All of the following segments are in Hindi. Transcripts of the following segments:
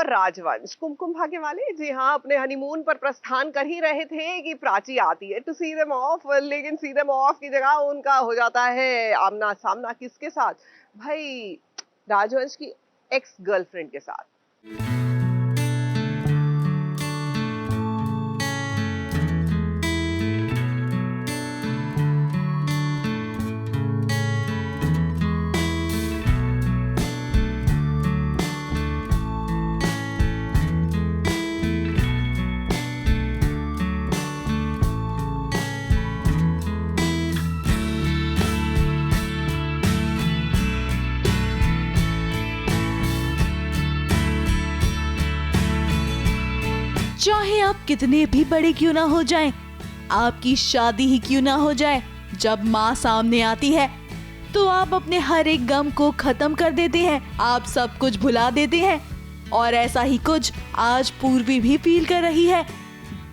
और राजवंश कुमकुम भाग्य वाले जी हाँ अपने हनीमून पर प्रस्थान कर ही रहे थे कि प्राची आती है टू सी देम ऑफ, लेकिन सी देम ऑफ की जगह उनका हो जाता है आमना सामना किसके साथ भाई, राजवंश की एक्स गर्लफ्रेंड के साथ। चाहे आप कितने भी बड़े क्यों ना हो जाएं, आपकी शादी ही क्यों ना हो जाए, जब माँ सामने आती है तो आप अपने हर एक गम को खत्म कर देते हैं, आप सब कुछ भुला देते हैं। और ऐसा ही कुछ आज पूर्वी भी फील कर रही है।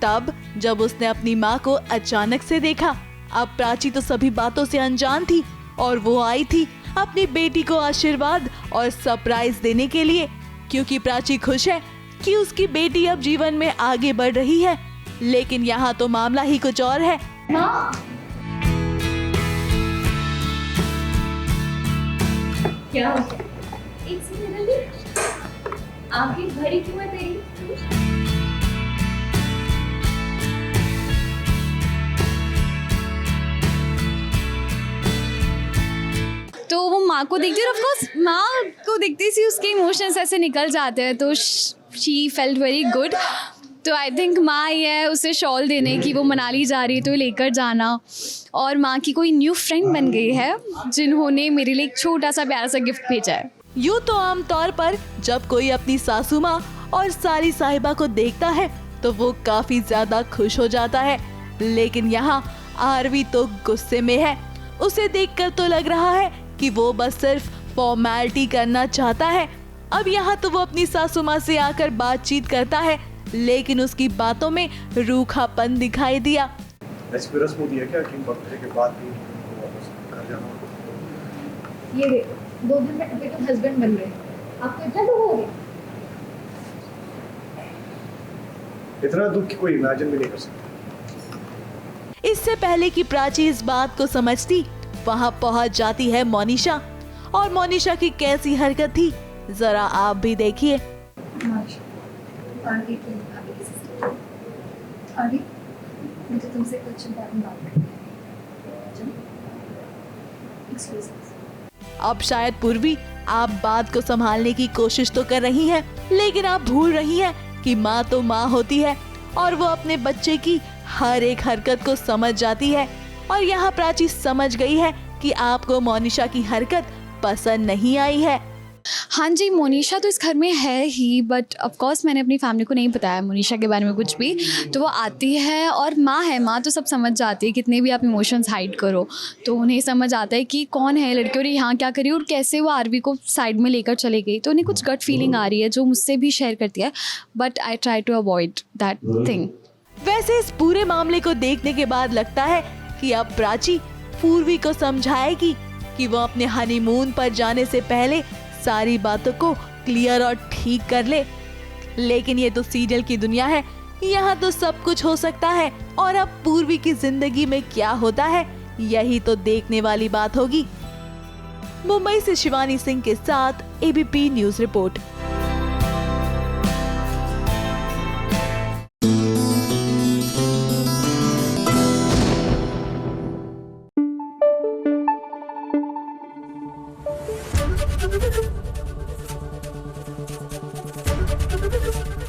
तब जब उसने अपनी माँ को अचानक से देखा, अब प्राची तो सभी बातों से अनजान थी और वो आई थी अपनी बेटी को आशीर्वाद और सरप्राइज देने के लिए, क्योंकि प्राची खुश है कि उसकी बेटी अब जीवन में आगे बढ़ रही है। लेकिन यहाँ तो मामला ही कुछ और है। माँ, क्या हो गया? एक सेकंड जल्दी, आंखें भरी क्यों है तेरी? तो वो माँ को देखती है और ऑफ कोर्स माँ को देखती सी उसके इमोशंस ऐसे निकल जाते हैं, तो शी फेल्ट वेरी गुड। तो आई थिंक माँ ही है उसे शॉल देने की, वो मनाली जा रही है तो लेकर जाना। और माँ की कोई न्यू फ्रेंड बन गई है जिन्होंने मेरे लिए एक छोटा सा प्यारा सा गिफ्ट भेजा है। यूँ तो आमतौर पर जब कोई अपनी सासू माँ और सारी साहिबा को देखता है तो वो काफी ज्यादा खुश हो जाता है, लेकिन यहाँ आरवी तो गुस्से में है। उसे देखकर तो लग रहा है कि वो बस सिर्फ फॉर्मेलिटी करना चाहता है। अब यहाँ तो वो अपनी सासू माँ से आकर बातचीत करता है, लेकिन उसकी बातों में रूखापन दिखाई दिया। ऐसी रस्म होती है क्या कि बर्थडे के बाद भी वापस घर जाना? ये देखो 2 दिन में अभी तो हस्बैंड बन रहे हैं, आपको इतना दुख हो गया? इतना दुख कि कोई इमेजिन भी नहीं कर सकता। इससे पहले कि प्राची इस बात को समझती, वहाँ पहुँच जाती है मोनिशा। और मोनिशा की कैसी हरकत थी जरा आप भी देखिए। मुझे तुमसे कुछ इम्पोर्टेंट बात करनी है। अब शायद पूर्वी आप बात को संभालने की कोशिश तो कर रही हैं, लेकिन आप भूल रही हैं कि माँ तो माँ होती है और वो अपने बच्चे की हर एक हरकत को समझ जाती है। और यहाँ प्राची समझ गई है कि आपको मोनिशा की हरकत पसंद नहीं आई है। हाँ जी, मोनिशा तो इस घर में है ही, बट ऑफ कोर्स मैंने अपनी फैमिली को नहीं बताया मोनिशा के बारे में कुछ भी। तो वो आती है और माँ है, माँ तो सब समझ जाती है, कितने भी आप इमोशंस हाइड करो तो उन्हें समझ आता है कि कौन है लड़की और यहाँ क्या करी और कैसे वो आरवी को साइड में लेकर चले गई। तो उन्हें कुछ गट फीलिंग आ रही है जो मुझसे भी शेयर करती है, but I try to avoid that thing. वैसे इस पूरे मामले को देखने के बाद लगता है कि अब प्राची पूर्वी को समझाएगी कि वो अपने हनीमून पर जाने से पहले सारी बातों को क्लियर और ठीक कर ले। लेकिन ये तो सीरियल की दुनिया है, यहाँ तो सब कुछ हो सकता है। और अब पूर्वी की जिंदगी में क्या होता है यही तो देखने वाली बात होगी। मुंबई से शिवानी सिंह के साथ ABP news report.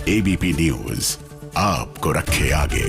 ABP news आपको रखे आगे।